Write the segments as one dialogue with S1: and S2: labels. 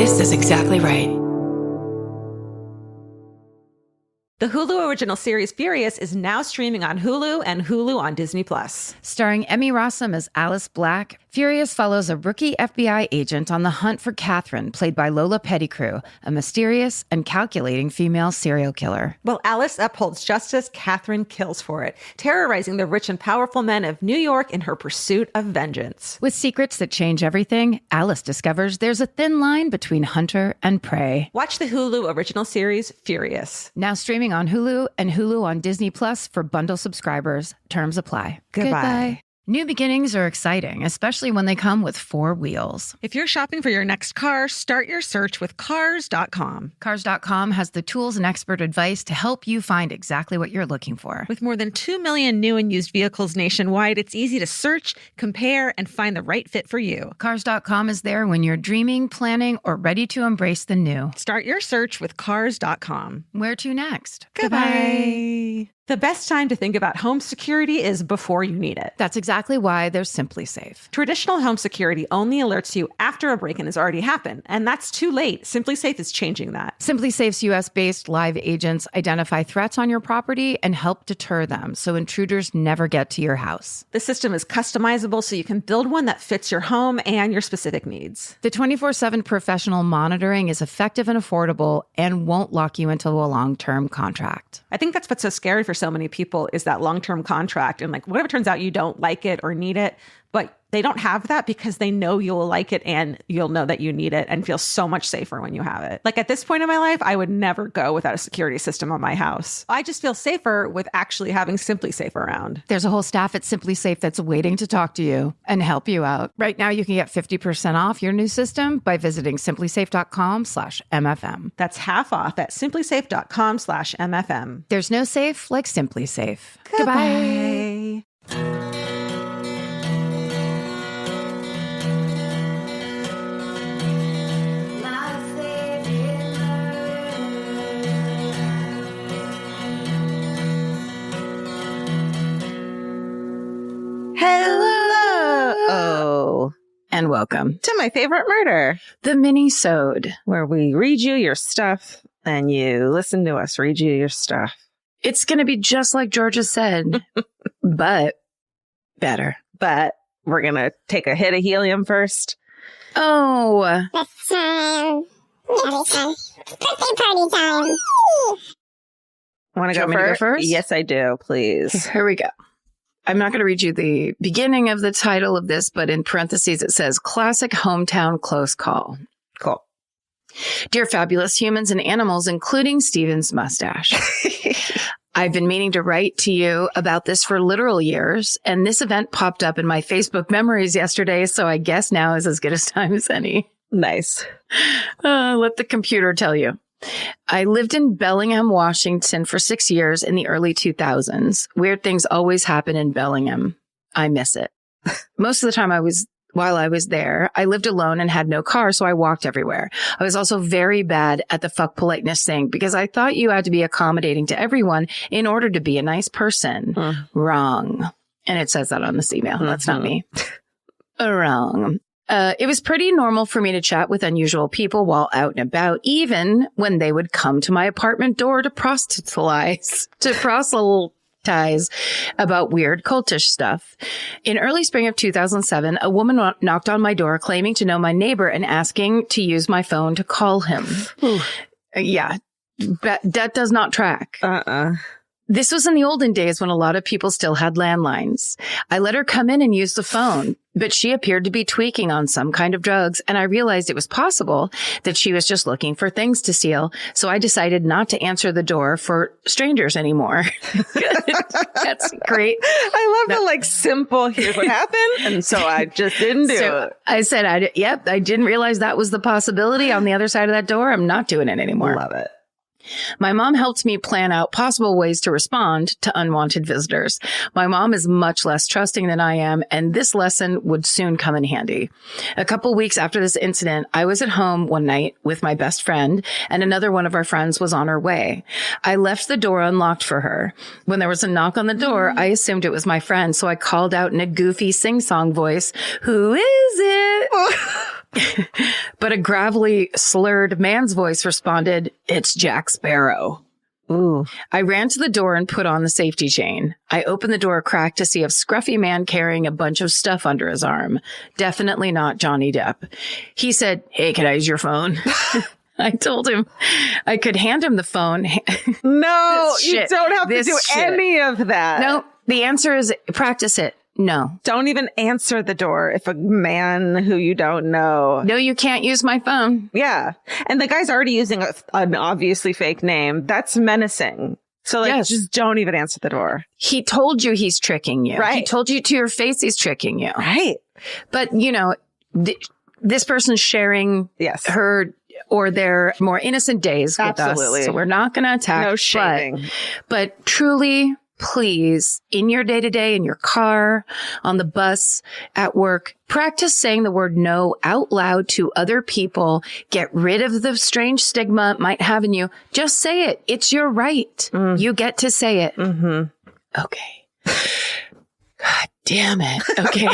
S1: This is exactly right.
S2: The Hulu original series Furious is now streaming on Hulu and Hulu on Disney+.
S3: Starring Emmy Rossum as Alice Black, Furious follows a rookie FBI agent on the hunt for Catherine, played by Lola Pettigrew, a mysterious and calculating female serial killer.
S2: While Alice upholds justice, Catherine kills for it, terrorizing the rich and powerful men of New York in her pursuit of vengeance.
S3: With secrets that change everything, Alice discovers there's a thin line between hunter and prey.
S2: Watch the Hulu original series Furious.
S3: Now streaming on Hulu and Hulu on Disney Plus for bundle subscribers. Terms apply.
S2: Goodbye.
S3: New beginnings are exciting, especially when they come with 4 wheels.
S2: If you're shopping for your next car, start your search with Cars.com.
S3: Cars.com has the tools and expert advice to help you find exactly what you're looking for.
S2: With more than 2 million new and used vehicles nationwide, it's easy to search, compare, and find the right fit for you.
S3: Cars.com is there when you're dreaming, planning, or ready to embrace the new.
S2: Start your search with Cars.com.
S3: Where to next?
S2: Goodbye. The best time to think about home security is before you need it.
S3: That's exactly why there's Simply Safe.
S2: Traditional home security only alerts you after a break-in has already happened, and that's too late. Simply Safe is changing that.
S3: Simply Safe's US-based live agents identify threats on your property and help deter them so intruders never get to your house.
S2: The system is customizable so you can build one that fits your home and your specific needs.
S3: The 24/7 professional monitoring is effective and affordable and won't lock you into a long-term contract.
S2: I think that's what's so scary for so many people is that long-term contract. And like, whatever turns out you don't like it or need it, but they don't have that because they know you'll like it and you'll know that you need it and feel so much safer when you have it. Like at this point in my life, I would never go without a security system on my house. I just feel safer with actually having Simply Safe around.
S3: There's a whole staff at Simply Safe that's waiting to talk to you and help you out. Right now, you can get 50% off your new system by visiting simplysafe.com/MFM.
S2: That's half off at simplysafe.com/MFM.
S3: There's no safe like Simply Safe.
S2: Goodbye.
S3: Hello and welcome
S2: To my favorite murder,
S3: the Minisode.
S2: where we read you your stuff and you listen to us read you your stuff.
S3: It's going to be just like Georgia said, but better.
S2: But we're going to take a hit of helium first.
S3: Oh,
S4: It's time. Birthday party time.
S2: Want to
S3: Do you want
S2: go
S3: me to go
S2: first?
S3: first?
S2: Yes, I do. Please.
S3: here we go. I'm not going to read you the beginning of the title of this, but in parentheses, it says classic hometown close call.
S2: Cool.
S3: Dear fabulous humans and animals, including Steven's mustache. I've been meaning to write to you about this for literal years, and this event popped up in my Facebook memories yesterday, so I guess now is as good a time as any.
S2: Nice.
S3: Let the computer tell you. I lived in Bellingham, Washington for 6 years in the early 2000s. Weird things always happen in Bellingham. I miss it. Most of the time while I was there, I lived alone and had no car, so I walked everywhere. I was also very bad at the fuck politeness thing because I thought you had to be accommodating to everyone in order to be a nice person. Wrong. And it says that on this email. That's not me. Wrong. It was pretty normal for me to chat with unusual people while out and about, even when they would come to my apartment door to proselytize about weird cultish stuff. In early spring of 2007, a woman knocked on my door claiming to know my neighbor and asking to use my phone to call him. Yeah, that does not track. This was in the olden days when a lot of people still had landlines. I let her come in and use the phone, but she appeared to be tweaking on some kind of drugs, and I realized it was possible that she was just looking for things to steal, so I decided not to answer the door for strangers anymore. That's great.
S2: I love the simple, here's what happened, and so I just didn't do it.
S3: I said, I didn't realize that was the possibility on the other side of that door. I'm not doing it anymore.
S2: Love it.
S3: My mom helped me plan out possible ways to respond to unwanted visitors. My mom is much less trusting than I am, and this lesson would soon come in handy. A couple weeks after this incident, I was at home one night with my best friend, and another one of our friends was on her way. I left the door unlocked for her. When there was a knock on the door, I assumed it was my friend, so I called out in a goofy sing-song voice, "Who is it?" But a gravelly, slurred man's voice responded, "It's Jack Sparrow."
S2: Ooh.
S3: I ran to the door and put on the safety chain. I opened the door a crack to see a scruffy man carrying a bunch of stuff under his arm. Definitely not Johnny Depp. He said, "Hey, can I use your phone?" I told him I could hand him the phone.
S2: No, you don't have to do any of that.
S3: No, the answer is practice it. No.
S2: Don't even answer the door if a man who you don't know.
S3: No, you can't use my phone.
S2: Yeah. And the guy's already using an obviously fake name. That's menacing. So like, just don't even answer the door.
S3: He told you he's tricking you.
S2: Right.
S3: He told you to your face he's tricking you.
S2: Right.
S3: But, you know, this person's sharing her or their more innocent days with us. So we're not going to attack.
S2: No shaming.
S3: But truly, please, in your day-to-day, in your car, on the bus, at work, practice saying the word no out loud to other people. Get rid of the strange stigma it might have in you. Just say it. It's your right. You get to say it. Mm-hmm. Okay. God damn it. Okay.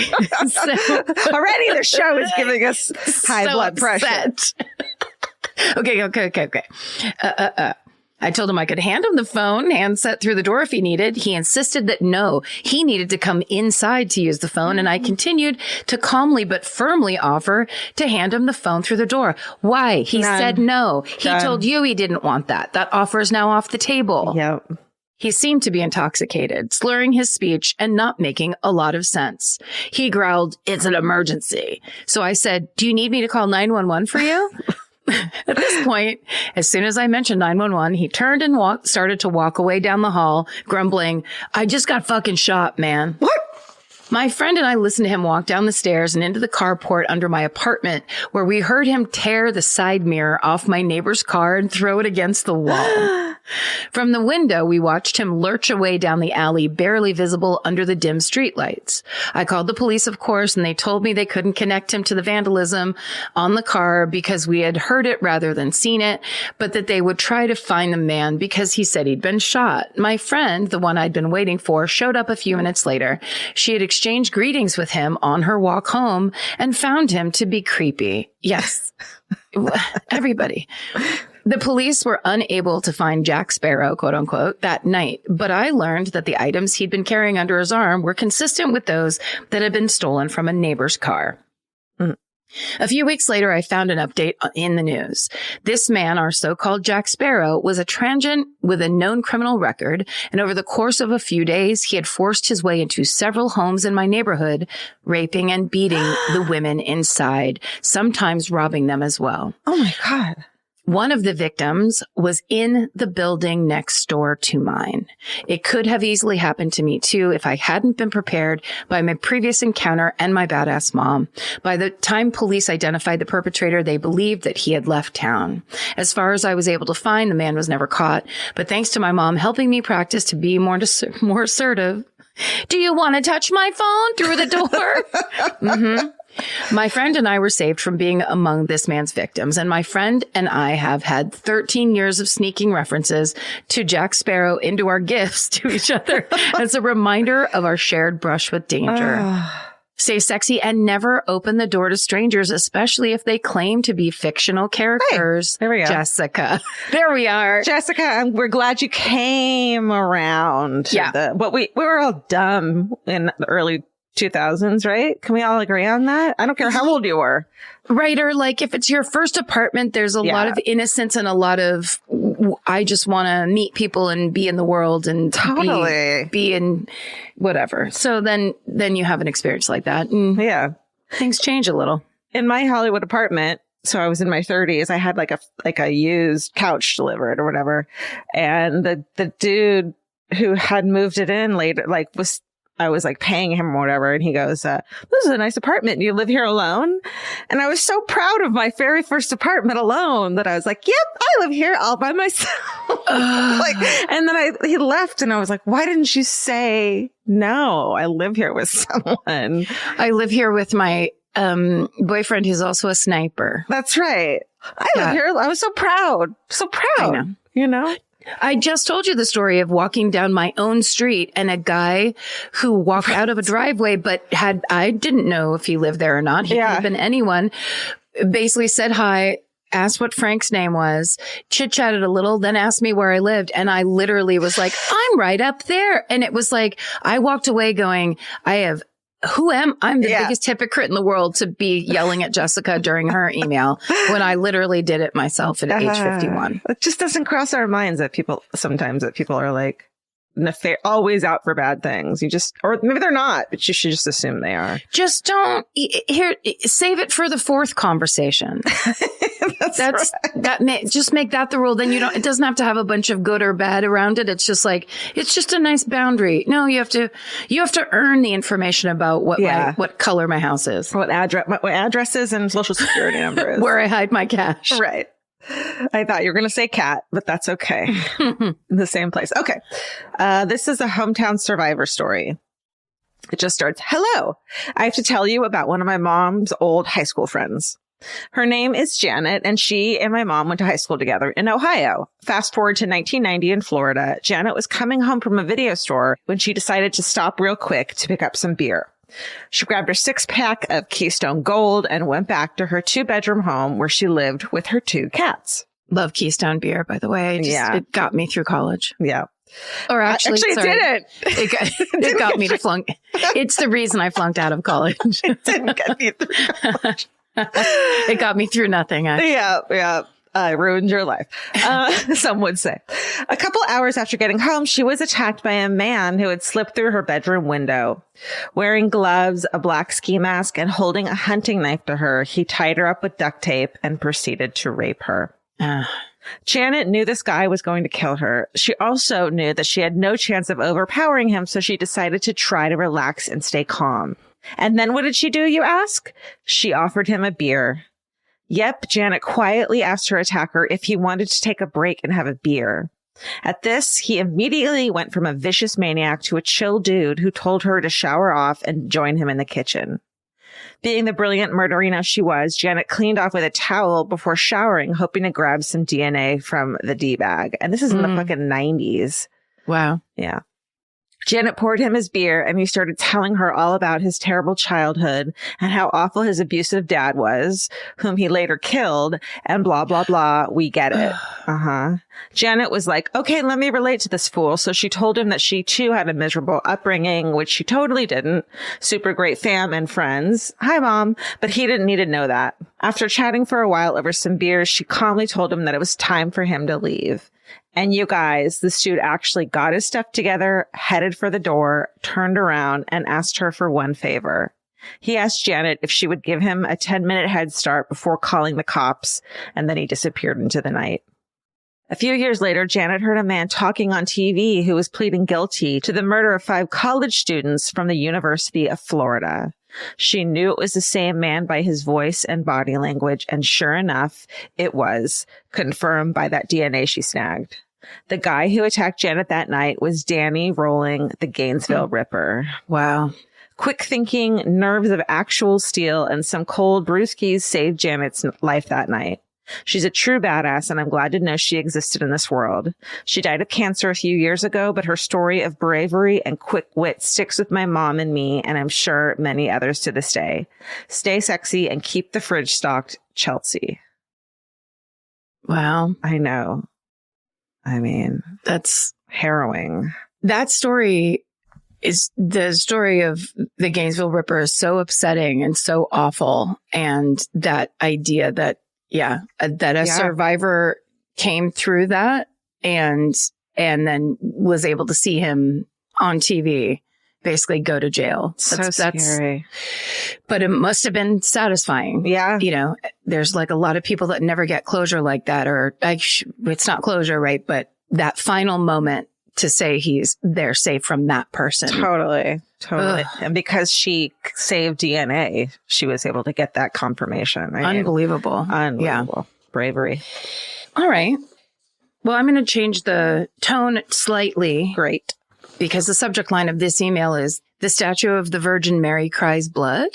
S2: So, already the show is giving us high blood pressure.
S3: Okay. I told him I could hand him the phone, handset through the door if he needed. He insisted that no, he needed to come inside to use the phone. And I continued to calmly but firmly offer to hand him the phone through the door. Why? He said no. He told you he didn't want that. That offer is now off the table.
S2: Yep.
S3: He seemed to be intoxicated, slurring his speech and not making a lot of sense. He growled, "It's an emergency." So I said, "Do you need me to call 911 for you?" At this point, as soon as I mentioned 911, he turned and started to walk away down the hall, grumbling, "I just got fucking shot, man."
S2: What?
S3: My friend and I listened to him walk down the stairs and into the carport under my apartment, where we heard him tear the side mirror off my neighbor's car and throw it against the wall. From the window, we watched him lurch away down the alley, barely visible under the dim streetlights. I called the police, of course, and they told me they couldn't connect him to the vandalism on the car because we had heard it rather than seen it, but that they would try to find the man because he said he'd been shot. My friend, the one I'd been waiting for, showed up a few minutes later. She had exchanged greetings with him on her walk home and found him to be creepy. Yes. Everybody. The police were unable to find Jack Sparrow, quote unquote, that night, but I learned that the items he'd been carrying under his arm were consistent with those that had been stolen from a neighbor's car. A few weeks later, I found an update in the news. This man, our so-called Jack Sparrow, was a transient with a known criminal record, and over the course of a few days, he had forced his way into several homes in my neighborhood, raping and beating the women inside, sometimes robbing them as well.
S2: Oh my God.
S3: One of the victims was in the building next door to mine. It could have easily happened to me too if I hadn't been prepared by my previous encounter and my badass mom. By the time police identified the perpetrator, they believed that he had left town. As far as I was able to find, the man was never caught. But thanks to my mom helping me practice to be more assertive. "Do you want to touch my phone through the door?" My friend and I were saved from being among this man's victims, and my friend and I have had 13 years of sneaking references to Jack Sparrow into our gifts to each other as a reminder of our shared brush with danger. Stay sexy and never open the door to strangers, especially if they claim to be fictional characters.
S2: Hey, there we go.
S3: Jessica. There we are.
S2: Jessica, we're glad you came around.
S3: Yeah.
S2: But we were all dumb in the early 2000s, right? Can we all agree on that? I don't care how old you were.
S3: Right. Or like if it's your first apartment, there's a lot of innocence and a lot of, I just want to meet people and be in the world and be in whatever. So then you have an experience like that. And things change a little.
S2: In my Hollywood apartment, so I was in my 30s, I had like a used couch delivered or whatever. And the dude who had moved it in later, I was like paying him or whatever. And he goes, "This is a nice apartment. You live here alone?" And I was so proud of my very first apartment alone that I was like, "Yep, I live here all by myself." And then he left and I was like, "Why didn't you say no? I live here with someone."
S3: I live here with my boyfriend who's also a sniper.
S2: That's right. I live here. I was so proud. So proud.
S3: I know.
S2: You know?
S3: I just told you the story of walking down my own street and a guy who walked out of a driveway, but I didn't know if he lived there or not. He could have been anyone, basically said hi, asked what Frank's name was, chit-chatted a little, then asked me where I lived. And I literally was like, I'm right up there. And it was like, I walked away going, I'm the biggest hypocrite in the world to be yelling at Jessica during her email when I literally did it myself at age 51.
S2: It just doesn't cross our minds that people are like always out for bad things. Or maybe they're not, but you should just assume they are.
S3: Just don't save it for the fourth conversation. Just make that the rule. Then it doesn't have to have a bunch of good or bad around it. It's just like, it's just a nice boundary. No, you have to earn the information about what color my house is,
S2: what addresses and social security number is,
S3: where I hide my cash.
S2: Right. I thought you were going to say cat, but that's okay. In the same place. Okay. This is a hometown survivor story. It just starts, hello. I have to tell you about one of my mom's old high school friends. Her name is Janet, and she and my mom went to high school together in Ohio. Fast forward to 1990 in Florida. Janet was coming home from a video store when she decided to stop real quick to pick up some beer. She grabbed her 6-pack of Keystone Gold and went back to her 2-bedroom home where she lived with her 2 cats.
S3: Love Keystone beer, by the way. It got me through college.
S2: Yeah.
S3: Or actually
S2: it didn't.
S3: It got me to flunk. It's the reason I flunked out of college.
S2: It didn't get me through college.
S3: It got me through nothing. Actually.
S2: Yeah. I ruined your life. Some would say. A couple hours after getting home, she was attacked by a man who had slipped through her bedroom window. Wearing gloves, a black ski mask, and holding a hunting knife to her, he tied her up with duct tape and proceeded to rape her. Janet knew this guy was going to kill her. She also knew that she had no chance of overpowering him, so she decided to try to relax and stay calm. And then what did she do, you ask? She offered him a beer. Yep, Janet quietly asked her attacker if he wanted to take a break and have a beer. At this, he immediately went from a vicious maniac to a chill dude who told her to shower off and join him in the kitchen. Being the brilliant murderina she was, Janet cleaned off with a towel before showering, hoping to grab some DNA from the D-bag. And this is in the fucking 90s.
S3: Wow.
S2: Yeah. Janet poured him his beer, and he started telling her all about his terrible childhood and how awful his abusive dad was, whom he later killed, and blah, blah, blah. We get it. Janet was like, okay, let me relate to this fool. So she told him that she too had a miserable upbringing, which she totally didn't. Super great fam and friends. Hi, Mom. But he didn't need to know that. After chatting for a while over some beers, she calmly told him that it was time for him to leave. And you guys, this dude actually got his stuff together, headed for the door, turned around, and asked her for one favor. He asked Janet if she would give him a 10-minute head start before calling the cops, and then he disappeared into the night. A few years later, Janet heard a man talking on TV who was pleading guilty to the murder of 5 college students from the University of Florida. She knew it was the same man by his voice and body language, and sure enough, it was, confirmed by that DNA she snagged. The guy who attacked Janet that night was Danny Rolling, the Gainesville Ripper.
S3: Wow.
S2: Quick thinking, nerves of actual steel, and some cold brewskis saved Janet's life that night. She's a true badass, and I'm glad to know she existed in this world. She died of cancer a few years ago, but her story of bravery and quick wit sticks with my mom and me, and I'm sure many others to this day. Stay sexy and keep the fridge stocked, Chelsea.
S3: Wow.
S2: I know. I mean,
S3: that's
S2: harrowing.
S3: That story is the story of the Gainesville Ripper is so upsetting and so awful. And that idea that, a survivor came through that and then was able to see him on TV basically go to jail.
S2: That's scary.
S3: But it must have been satisfying.
S2: Yeah.
S3: You know, there's like a lot of people that never get closure like that, or it's not closure, right? But that final moment to say they're safe from that person.
S2: Totally.
S3: Ugh.
S2: And because she saved DNA, she was able to get that confirmation.
S3: Unbelievable.
S2: Yeah. Bravery.
S3: All right. Well, I'm going to change the tone slightly.
S2: Great.
S3: Because the subject line of this email is, the statue of the Virgin Mary cries blood.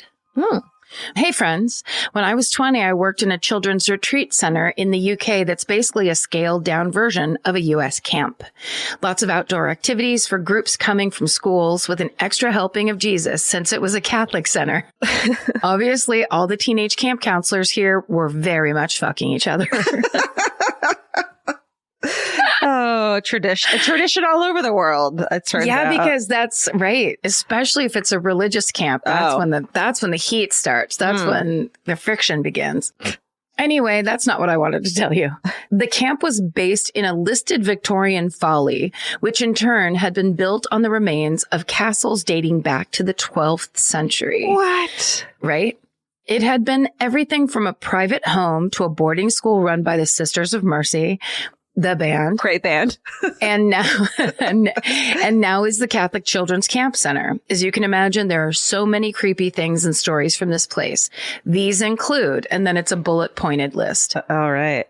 S3: Hey, friends. When I was 20, I worked in a children's retreat center in the UK that's basically a scaled-down version of a US camp. Lots of outdoor activities for groups coming from schools with an extra helping of Jesus since it was a Catholic center. Obviously, all the teenage camp counselors here were very much fucking each other.
S2: Oh, tradition all over the world. It turns out.
S3: Because that's right. Especially if it's a religious camp. That's when the heat starts. That's when the friction begins. Anyway, that's not what I wanted to tell you. The camp was based in a listed Victorian folly, which in turn had been built on the remains of castles dating back to the 12th century.
S2: What?
S3: Right? It had been everything from a private home to a boarding school run by the Sisters of Mercy, the band.
S2: Great band.
S3: and now is the Catholic Children's Camp Center. As you can imagine, there are so many creepy things and stories from this place. These include, and then it's a bullet pointed list.
S2: All right.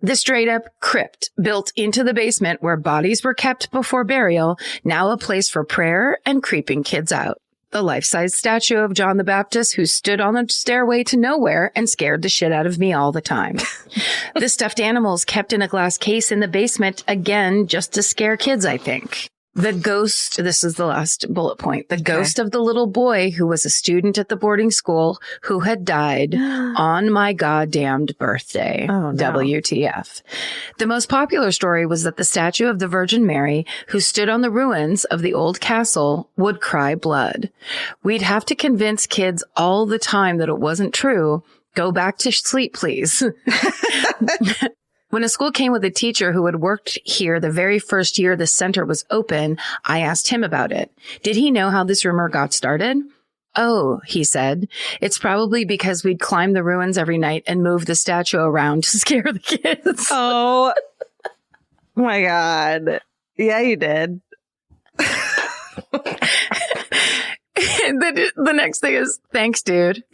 S3: The straight up crypt built into the basement where bodies were kept before burial, now a place for prayer and creeping kids out. The life-size statue of John the Baptist who stood on the stairway to nowhere and scared the shit out of me all the time. The stuffed animals kept in a glass case in the basement, again, just to scare kids, I think. The ghost, this is the last bullet point, the ghost of the little boy who was a student at the boarding school who had died on my goddamned birthday.
S2: Oh, no.
S3: WTF. The most popular story was that the statue of the Virgin Mary, who stood on the ruins of the old castle, would cry blood. We'd have to convince kids all the time that it wasn't true. Go back to sleep, please. When a school came with a teacher who had worked here the very first year the center was open, I asked him about it. Did he know how this rumor got started? Oh, he said, it's probably because we'd climb the ruins every night and move the statue around to scare the kids.
S2: Oh my God. Yeah, you did.
S3: The next thing is, thanks, dude.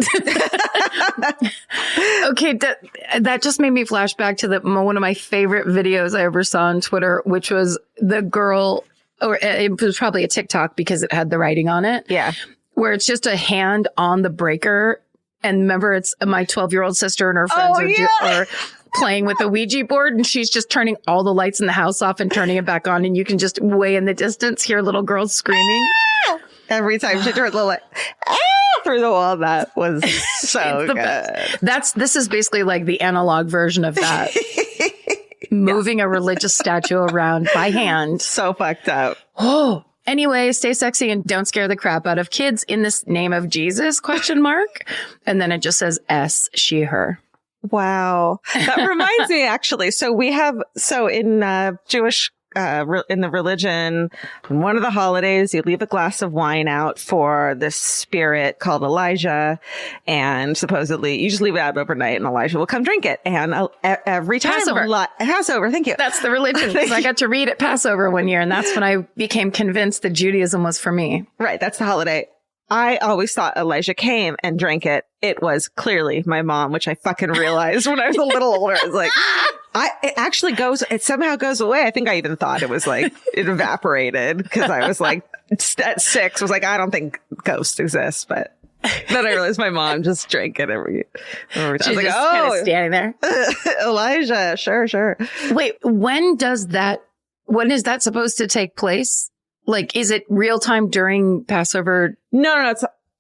S3: Okay, that just made me flash back to one of my favorite videos I ever saw on Twitter, which was the girl, or it was probably a TikTok because it had the writing on it.
S2: Yeah.
S3: Where it's just a hand on the breaker. And remember, it's my 12-year-old sister and her friends are playing with a Ouija board, and she's just turning all the lights in the house off and turning it back on. And you can just way in the distance hear little girls screaming.
S2: Every time she turned the light through the wall, that was so good.
S3: This is basically like the analog version of that. Moving a religious statue around by hand.
S2: So fucked up.
S3: Oh, anyway, stay sexy and don't scare the crap out of kids in this name of Jesus, ? And then it just says S, she, her.
S2: Wow. That reminds me, actually. So in Jewish in the religion, on one of the holidays, you leave a glass of wine out for this spirit called Elijah. And supposedly you just leave it out overnight and Elijah will come drink it. And every time Passover, thank you.
S3: That's the religion. Because I got to read at Passover one year. And that's when I became convinced that Judaism was for me.
S2: Right. That's the holiday. I always thought Elijah came and drank it. It was clearly my mom, which I fucking realized when I was a little older. I was like, it somehow goes away. I think I even thought it was like, it evaporated because I was like, at 6, was like, I don't think ghosts exist. But then I realized my mom just drank it every time. I was like,
S3: kind of standing there.
S2: Elijah, sure.
S3: Wait, when is that supposed to take place? Like, is it real time during Passover?
S2: No.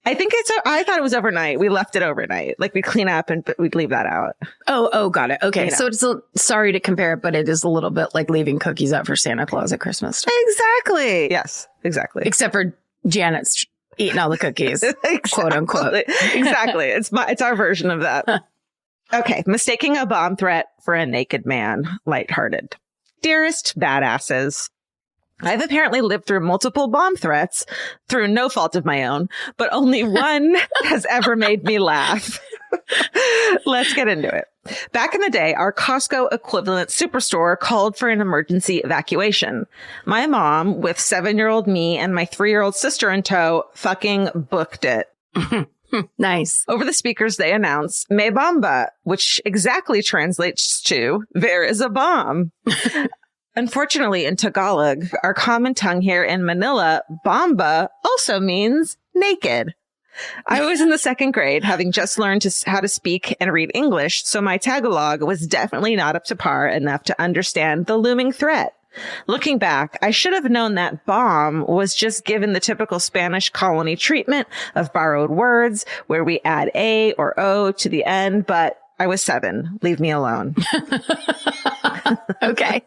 S2: I thought it was overnight. We left it overnight. Like, we'd clean up and we'd leave that out.
S3: Oh, got it. Okay.
S2: You know.
S3: So it's sorry to compare it, but it is a little bit like leaving cookies out for Santa Claus at Christmas.
S2: Exactly. Yes, exactly.
S3: Except for Janet's eating all the cookies,
S2: exactly.
S3: Quote unquote.
S2: Exactly. It's our version of that. Okay. Mistaking a bomb threat for a naked man. Lighthearted. Dearest badasses. I've apparently lived through multiple bomb threats through no fault of my own, but only one has ever made me laugh. Let's get into it. Back in the day, our Costco equivalent superstore called for an emergency evacuation. My mom, with 7-year-old me and my 3-year-old sister in tow, fucking booked it.
S3: Nice.
S2: Over the speakers, they announced "Me bomba," which exactly translates to "there is a bomb." Unfortunately, in Tagalog, our common tongue here in Manila, bomba also means naked. I was in the second grade, having just learned how to speak and read English, so my Tagalog was definitely not up to par enough to understand the looming threat. Looking back, I should have known that bomb was just given the typical Spanish colony treatment of borrowed words where we add A or O to the end, but I was 7. Leave me alone.
S3: Okay.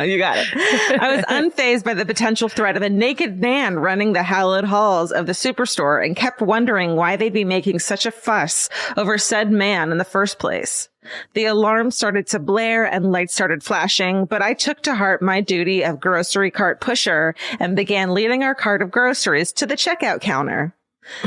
S2: You got it. I was unfazed by the potential threat of a naked man running the hallowed halls of the superstore and kept wondering why they'd be making such a fuss over said man in the first place. The alarm started to blare and lights started flashing, but I took to heart my duty of grocery cart pusher and began leading our cart of groceries to the checkout counter.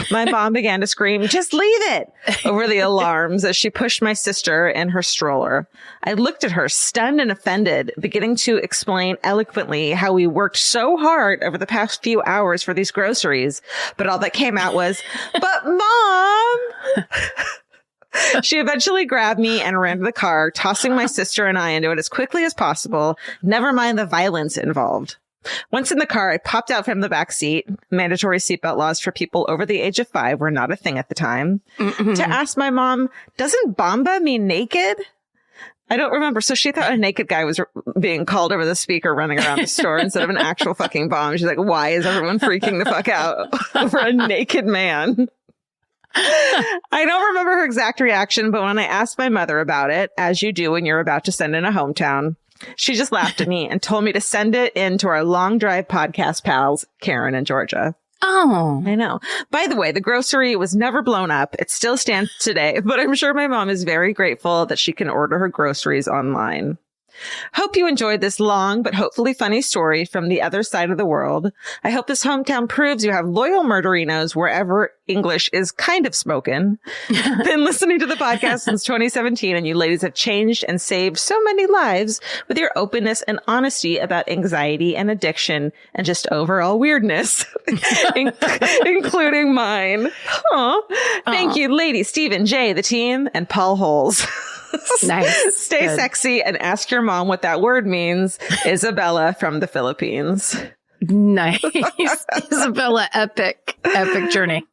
S2: My mom began to scream, "Just leave it," over the alarms as she pushed my sister in her stroller. I looked at her, stunned and offended, beginning to explain eloquently how we worked so hard over the past few hours for these groceries. But all that came out was, "But Mom!" She eventually grabbed me and ran to the car, tossing my sister and I into it as quickly as possible, never mind the violence involved. Once in the car, I popped out from the back seat. Mandatory seatbelt laws for people over the age of 5 were not a thing at the time. To ask my mom, "Doesn't bomba mean naked?" I don't remember. So she thought a naked guy was being called over the speaker running around the store instead of an actual fucking bomb. She's like, why is everyone freaking the fuck out over a naked man? I don't remember her exact reaction, but when I asked my mother about it, as you do when you're about to send in a hometown, she just laughed at me and told me to send it in to our long drive podcast pals, Karen and Georgia.
S3: Oh,
S2: I know. By the way, the grocery was never blown up. It still stands today, but I'm sure my mom is very grateful that she can order her groceries online. Hope you enjoyed this long but hopefully funny story from the other side of the world. I hope this hometown proves you have loyal murderinos wherever English is kind of spoken. Been listening to the podcast since 2017, and you ladies have changed and saved so many lives with your openness and honesty about anxiety and addiction and just overall weirdness, including mine. Aw. Thank you, Lady Stephen, Jay, the team, and Paul Holes.
S3: nice.
S2: Stay
S3: Good.
S2: sexy and ask your mom what that word means. Isabella from the Philippines.
S3: Nice. Isabella, epic journey.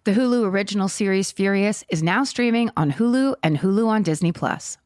S3: The Hulu original series Furious is now streaming on Hulu and Hulu on Disney+.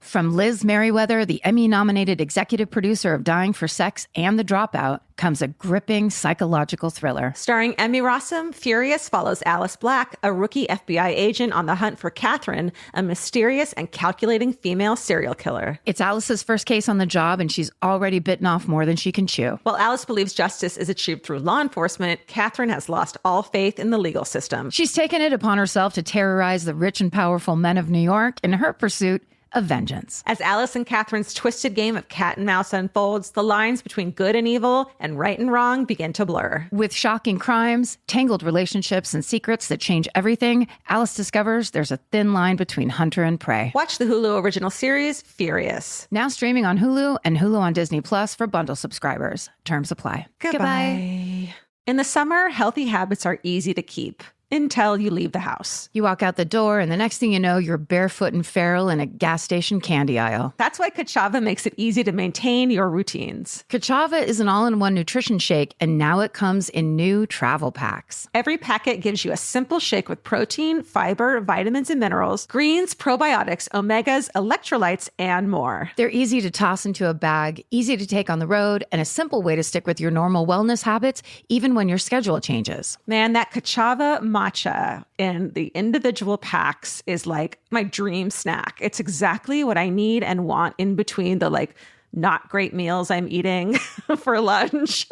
S3: From Liz Merriweather, the Emmy-nominated executive producer of Dying for Sex and The Dropout, comes a gripping psychological thriller.
S2: Starring Emmy Rossum, Furious follows Alice Black, a rookie FBI agent on the hunt for Catherine, a mysterious and calculating female serial killer.
S3: It's Alice's first case on the job, and she's already bitten off more than she can chew.
S2: While Alice believes justice is achieved through law enforcement, Catherine has lost all faith in the legal system.
S3: She's taken it upon herself to terrorize the rich and powerful men of New York in her pursuit of vengeance.
S2: As Alice and Catherine's twisted game of cat and mouse unfolds, the lines between good and evil and right and wrong begin to blur.
S3: With shocking crimes, tangled relationships, and secrets that change everything, Alice discovers there's a thin line between hunter and prey.
S2: Watch the Hulu original series, Furious.
S3: Now streaming on Hulu and Hulu on Disney Plus for bundle subscribers. Terms apply.
S2: Goodbye. In the summer, healthy habits are easy to keep. Until you leave the house.
S3: You walk out the door, and the next thing you know, you're barefoot and feral in a gas station candy aisle.
S2: That's why Kachava makes it easy to maintain your routines.
S3: Kachava is an all-in-one nutrition shake, and now it comes in new travel packs.
S2: Every packet gives you a simple shake with protein, fiber, vitamins and minerals, greens, probiotics, omegas, electrolytes, and more.
S3: They're easy to toss into a bag, easy to take on the road, and a simple way to stick with your normal wellness habits, even when your schedule changes.
S2: Man, that Kachava matcha in the individual packs is like my dream snack. It's exactly what I need and want in between the not great meals I'm eating for lunch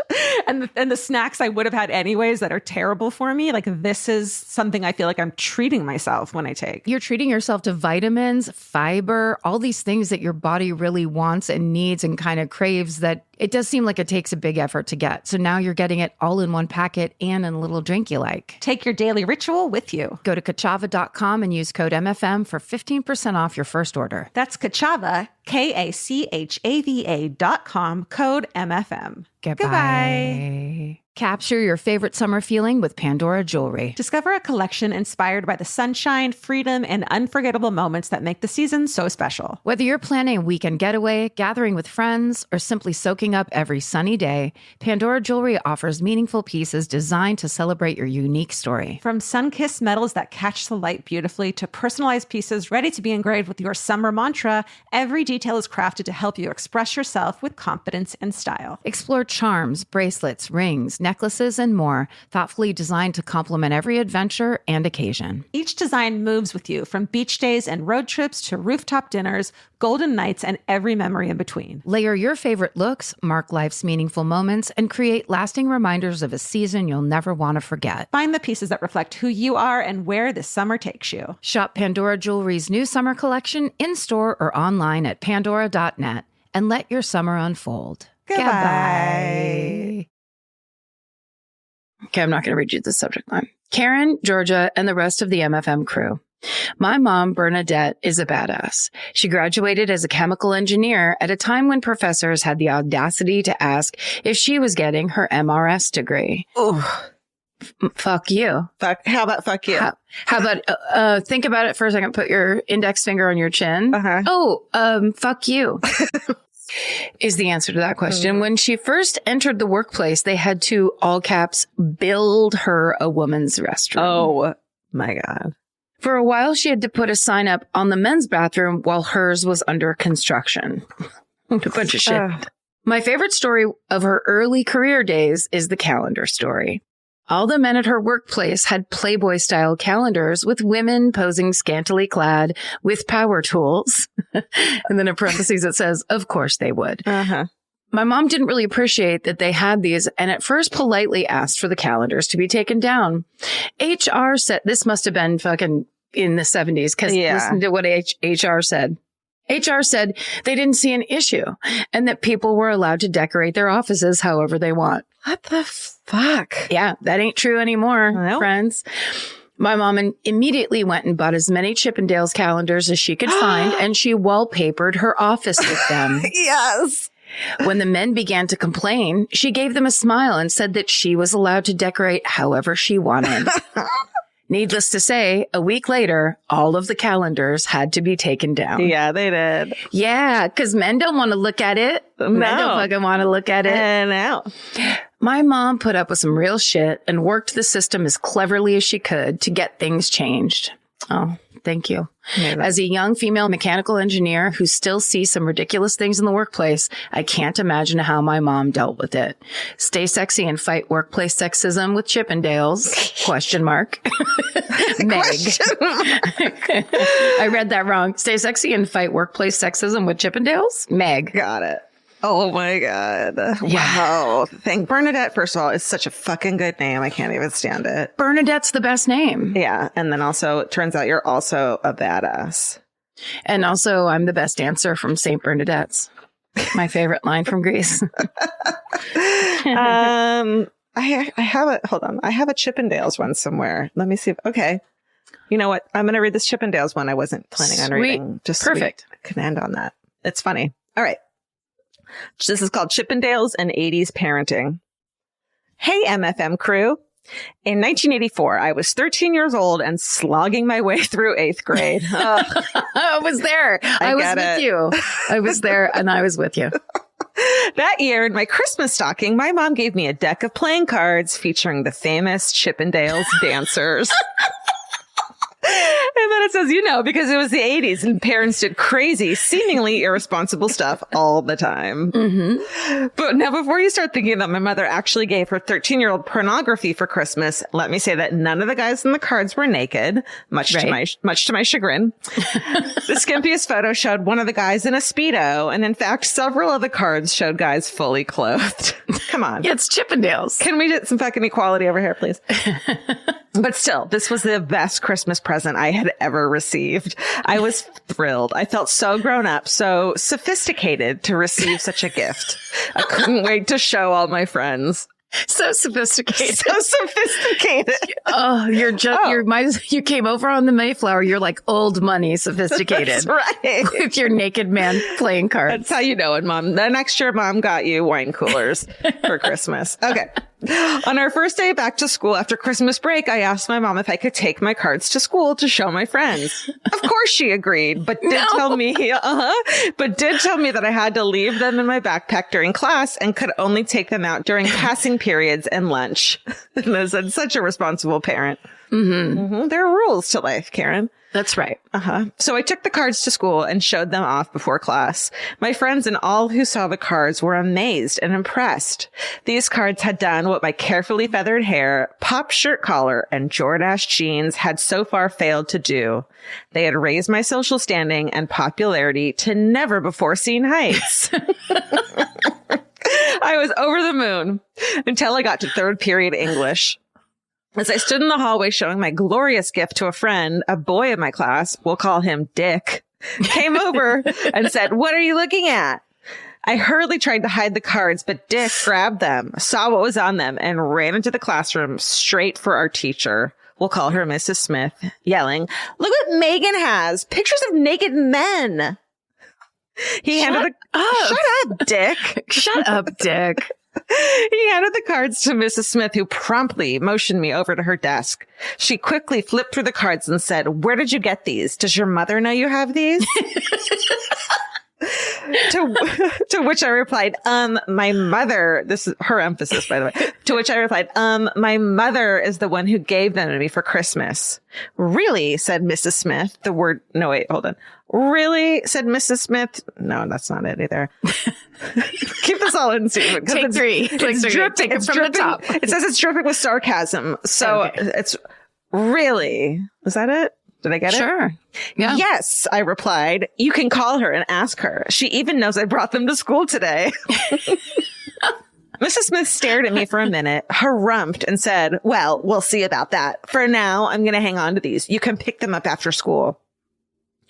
S2: and the snacks I would have had anyways that are terrible for me. Like, this is something I feel like I'm treating myself when I take.
S3: You're treating yourself to vitamins, fiber, all these things that your body really wants and needs and kind of craves that it does seem like it takes a big effort to get. So now you're getting it all in one packet and in a little drink you like.
S2: Take your daily ritual with you.
S3: Go to Kachava.com and use code MFM for 15% off your first order.
S2: That's Kachava, KACHAVA.com, code MFM.
S3: Goodbye. Capture your favorite summer feeling with Pandora Jewelry.
S2: Discover a collection inspired by the sunshine, freedom, and unforgettable moments that make the season so special.
S3: Whether you're planning a weekend getaway, gathering with friends, or simply soaking up every sunny day, Pandora Jewelry offers meaningful pieces designed to celebrate your unique story.
S2: From sun-kissed metals that catch the light beautifully to personalized pieces ready to be engraved with your summer mantra, every detail is crafted to help you express yourself with confidence and style.
S3: Explore charms, bracelets, rings, necklaces, and more, thoughtfully designed to complement every adventure and occasion.
S2: Each design moves with you, from beach days and road trips to rooftop dinners, golden nights, and every memory in between.
S3: Layer your favorite looks, mark life's meaningful moments, and create lasting reminders of a season you'll never want to forget.
S2: Find the pieces that reflect who you are and where this summer takes you.
S3: Shop Pandora Jewelry's new summer collection in-store or online at pandora.net and let your summer unfold.
S2: Goodbye.
S3: Okay, I'm not going to read you the subject line. Karen, Georgia, and the rest of the MFM crew. My mom, Bernadette, is a badass. She graduated as a chemical engineer at a time when professors had the audacity to ask if she was getting her MRS degree.
S2: Oh,
S3: Fuck you.
S2: how about fuck you?
S3: How about, think about it for a second. Put your index finger on your chin. Fuck you. Is the answer to that question. When she first entered the workplace, they had to, all caps, build her a woman's restroom.
S2: Oh my God.
S3: For a while, she had to put a sign up on the men's bathroom while hers was under construction. A bunch of shit. My favorite story of her early career days is the calendar story. All the men at her workplace had Playboy-style calendars with women posing scantily clad with power tools. And then in parentheses, it says, of course they would.
S2: Uh-huh.
S3: My mom didn't really appreciate that they had these and at first politely asked for the calendars to be taken down. HR said, this must have been fucking in the 70s because listen to what HR said. HR said they didn't see an issue and that people were allowed to decorate their offices however they want.
S2: What the fuck?
S3: Yeah, that ain't true anymore,
S2: Nope.
S3: friends. My mom immediately went and bought as many Chippendales calendars as she could find, and she wallpapered her office with them.
S2: Yes.
S3: When the men began to complain, she gave them a smile and said that she was allowed to decorate however she wanted. Needless to say, a week later, all of the calendars had to be taken down.
S2: Yeah, they did.
S3: Yeah, because men don't want to look at it. Men don't fucking want to look at it.
S2: No.
S3: My mom put up with some real shit and worked the system as cleverly as she could to get things changed. Oh, thank you. As a young female mechanical engineer who still sees some ridiculous things in the workplace, I can't imagine how my mom dealt with it. Stay sexy and fight workplace sexism with Chippendales? Question mark. Meg. I read that wrong. Stay sexy and fight workplace sexism with Chippendales? Meg.
S2: Got it. Oh my God.
S3: Yeah.
S2: Wow. Thank Bernadette, first of all, is such a fucking good name. I can't even stand it.
S3: Bernadette's the best name.
S2: Yeah. And then also, it turns out you're also a badass.
S3: And also, I'm the best dancer from St. Bernadette's. My favorite line from Greece.
S2: I have a, hold on. I have a Chippendales one somewhere. Let me see. Okay. You know what? I'm going to read this Chippendales one I wasn't planning on reading. Just
S3: perfect.
S2: So we can end on that. It's funny. All right. This is called Chippendales and 80s Parenting. Hey, MFM crew. In 1984, I was 13 years old and slogging my way through 8th grade.
S3: I was there. I was with you. I was there and I was with you.
S2: That year, in my Christmas stocking, my mom gave me a deck of playing cards featuring the famous Chippendales dancers. And then it says, you know, because it was the 80s and parents did crazy, seemingly irresponsible stuff all the time. Mm-hmm. But now, before you start thinking that my mother actually gave her 13-year-old pornography for Christmas, let me say that none of the guys in the cards were naked, much to my chagrin. The skimpiest photo showed one of the guys in a Speedo. And in fact, several of the cards showed guys fully clothed. Come on.
S3: Yeah, it's Chippendales.
S2: Can we get some fucking equality over here, please? But still, this was the best Christmas present I had ever received. I was thrilled. I felt so grown up, so sophisticated to receive such a gift. I couldn't wait to show all my friends.
S3: So sophisticated.
S2: So sophisticated.
S3: Oh, you came over on the Mayflower. You're like old money sophisticated.
S2: That's right.
S3: With your naked man playing cards.
S2: That's how you know it, Mom. The next year, Mom got you wine coolers for Christmas. Okay. On our first day back to school after Christmas break, I asked my mom if I could take my cards to school to show my friends. Of course she agreed, but did tell me that I had to leave them in my backpack during class and could only take them out during passing periods and lunch. And I said, such a responsible parent. There are rules to life, Karen.
S3: That's right.
S2: So I took the cards to school and showed them off before class. My friends and all who saw the cards were amazed and impressed. These cards had done what my carefully feathered hair, pop shirt collar, and Jordache jeans had so far failed to do. They had raised my social standing and popularity to never before seen heights. I was over the moon until I got to third period English. As I stood in the hallway showing my glorious gift to a friend, a boy in my class, we'll call him Dick, came over and said, "What are you looking at?" I hurriedly tried to hide the cards, but Dick grabbed them, saw what was on them, and ran into the classroom straight for our teacher. We'll call her Mrs. Smith, yelling, "Look what Megan has! Pictures of naked men!" Shut up, Dick.
S3: Shut up, Dick.
S2: He handed the cards to Mrs. Smith, who promptly motioned me over to her desk. She quickly flipped through the cards and said, "Where did you get these? Does your mother know you have these?" To which I replied, my mother, this is her emphasis, by the way. To which I replied, my mother is the one who gave them to me for Christmas. "Really?" said Mrs. Smith. "Really?" said Mrs. Smith. No, that's not it either. Keep this all in Stephen.
S3: Take three.
S2: It's dripping.
S3: Take it from the top.
S2: It says it's dripping with sarcasm. So it's really, is that it? Did I get it?
S3: Sure. Yeah.
S2: Yes, I replied. "You can call her and ask her. She even knows I brought them to school today." Mrs. Smith stared at me for a minute, harumphed, and said, "Well, we'll see about that. For now, I'm going to hang on to these. You can pick them up after school."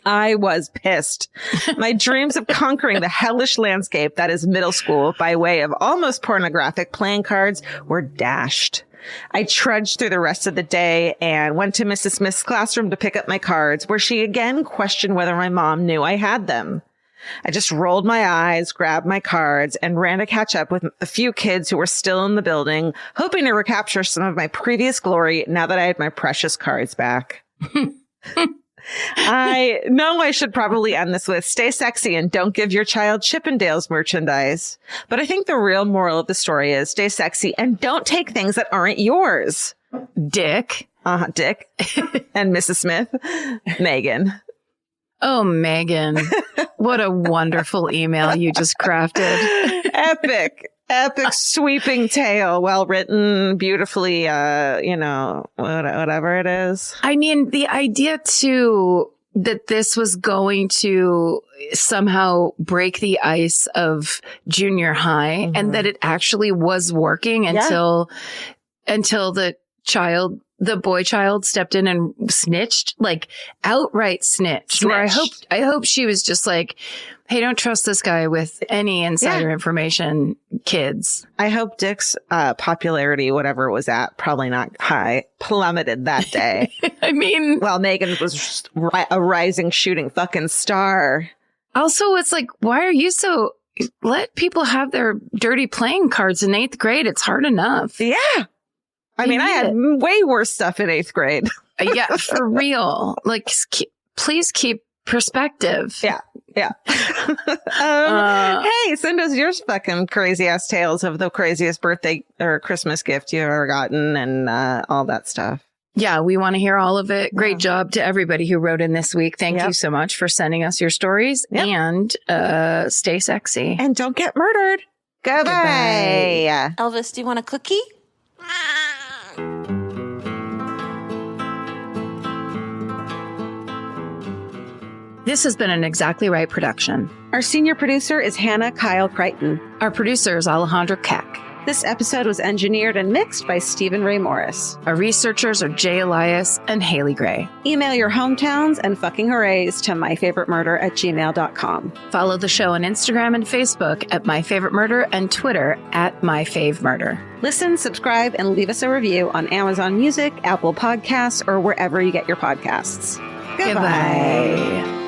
S2: I was pissed. My dreams of conquering the hellish landscape that is middle school by way of almost pornographic playing cards were dashed. I trudged through the rest of the day and went to Mrs. Smith's classroom to pick up my cards, where she again questioned whether my mom knew I had them. I just rolled my eyes, grabbed my cards, and ran to catch up with a few kids who were still in the building, hoping to recapture some of my previous glory now that I had my precious cards back. I know I should probably end this with "Stay sexy and don't give your child Chippendales merchandise." But I think the real moral of the story is stay sexy and don't take things that aren't yours.
S3: Dick.
S2: Dick. And Mrs. Smith, Megan.
S3: Oh, Megan. What a wonderful email you just crafted. Epic sweeping tale. Well written, beautifully, whatever it is. I mean, the idea too that this was going to somehow break the ice of junior high and that it actually was working until the boy child stepped in and snitched, like outright snitched. Where I hope she was just like, "Hey, don't trust this guy with any insider information, kids."
S2: I hope Dick's popularity, whatever it was at, probably not high, plummeted that day.
S3: I mean,
S2: well, Megan was just a rising shooting fucking star.
S3: Also, it's like, why are you so, let people have their dirty playing cards in 8th grade. It's hard enough.
S2: Yeah. I mean, I had way worse stuff in 8th grade.
S3: Yeah, for real. Like, please keep perspective.
S2: Yeah. Hey, send us your fucking crazy ass tales of the craziest birthday or Christmas gift you've ever gotten and all that stuff.
S3: Yeah, we want to hear all of it. Great job to everybody who wrote in this week. Thank you so much for sending us your stories and stay sexy.
S2: And don't get murdered. Goodbye.
S1: Elvis, do you want a cookie?
S3: This has been an Exactly Right production.
S2: Our senior producer is Hannah Kyle Crichton.
S3: Our producer is Alejandro Keck.
S2: This episode was engineered and mixed by Stephen Ray Morris.
S3: Our researchers are Jay Elias and Haley Gray.
S2: Email your hometowns and fucking hoorays to myfavoritemurder@gmail.com.
S3: Follow the show on Instagram and Facebook at myfavoritemurder and Twitter at myfavemurder.
S2: Listen, subscribe, and leave us a review on Amazon Music, Apple Podcasts, or wherever you get your podcasts.
S3: Goodbye.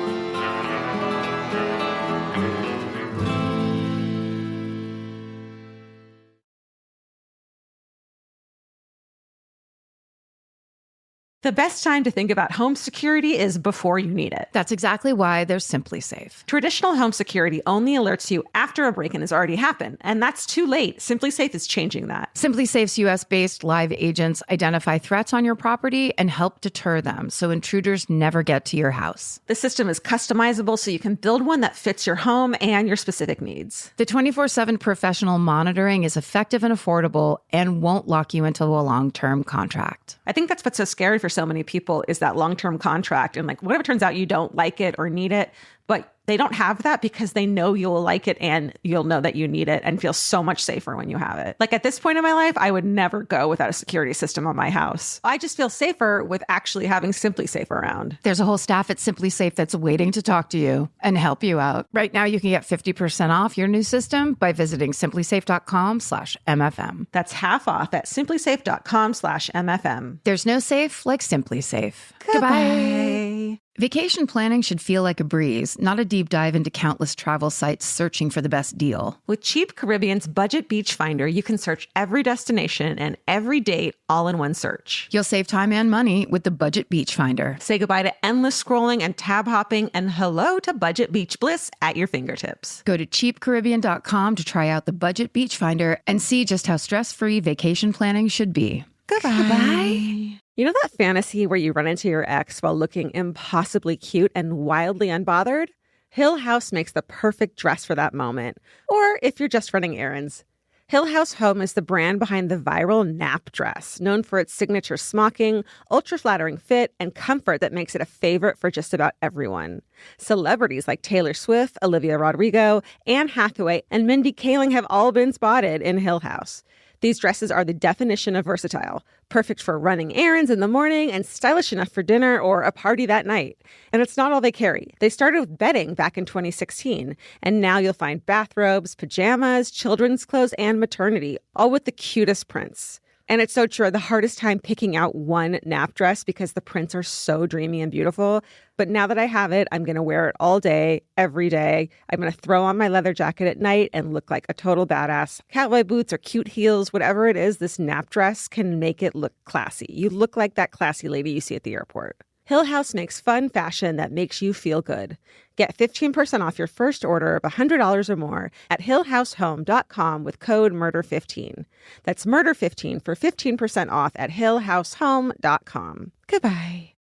S2: The best time to think about home security is before you need it.
S3: That's exactly why they're Simply Safe.
S2: Traditional home security only alerts you after a break-in has already happened, and that's too late. Simply Safe is changing that.
S3: Simply Safe's US-based live agents identify threats on your property and help deter them so intruders never get to your house.
S2: The system is customizable so you can build one that fits your home and your specific needs.
S3: The 24/7 professional monitoring is effective and affordable and won't lock you into a long-term contract.
S2: I think that's what's so scary for so many people is that long-term contract. And like, what if it turns out you don't like it or need it, but they don't have that because they know you'll like it and you'll know that you need it and feel so much safer when you have it. Like at this point in my life, I would never go without a security system on my house. I just feel safer with actually having Simply Safe around.
S3: There's a whole staff at Simply Safe that's waiting to talk to you and help you out. Right now, you can get 50% off your new system by visiting simplysafe.com/MFM.
S2: That's half off at simplysafe.com/MFM.
S3: There's no safe like Simply Safe.
S2: Goodbye.
S3: Vacation planning should feel like a breeze, not a deep dive into countless travel sites searching for the best deal.
S2: With Cheap Caribbean's Budget Beach Finder, you can search every destination and every date all in one search.
S3: You'll save time and money with the Budget Beach Finder.
S2: Say goodbye to endless scrolling and tab hopping and hello to Budget Beach Bliss at your fingertips.
S3: Go to cheapcaribbean.com to try out the Budget Beach Finder and see just how stress-free vacation planning should be.
S2: Goodbye. You know that fantasy where you run into your ex while looking impossibly cute and wildly unbothered? Hill House makes the perfect dress for that moment. Or if you're just running errands. Hill House Home is the brand behind the viral nap dress, known for its signature smocking, ultra-flattering fit, and comfort that makes it a favorite for just about everyone. Celebrities like Taylor Swift, Olivia Rodrigo, Anne Hathaway, and Mindy Kaling have all been spotted in Hill House. These dresses are the definition of versatile, perfect for running errands in the morning and stylish enough for dinner or a party that night. And it's not all they carry. They started with bedding back in 2016, and now you'll find bathrobes, pajamas, children's clothes, and maternity, all with the cutest prints. And it's so true. The hardest time picking out one nap dress because the prints are so dreamy and beautiful. But now that I have it, I'm going to wear it all day, every day. I'm going to throw on my leather jacket at night and look like a total badass. Cowboy boots or cute heels, whatever it is, this nap dress can make it look classy. You look like that classy lady you see at the airport. Hill House makes fun fashion that makes you feel good. Get 15% off your first order of $100 or more at hillhousehome.com with code MURDER15. That's MURDER15 for 15% off at hillhousehome.com. Goodbye.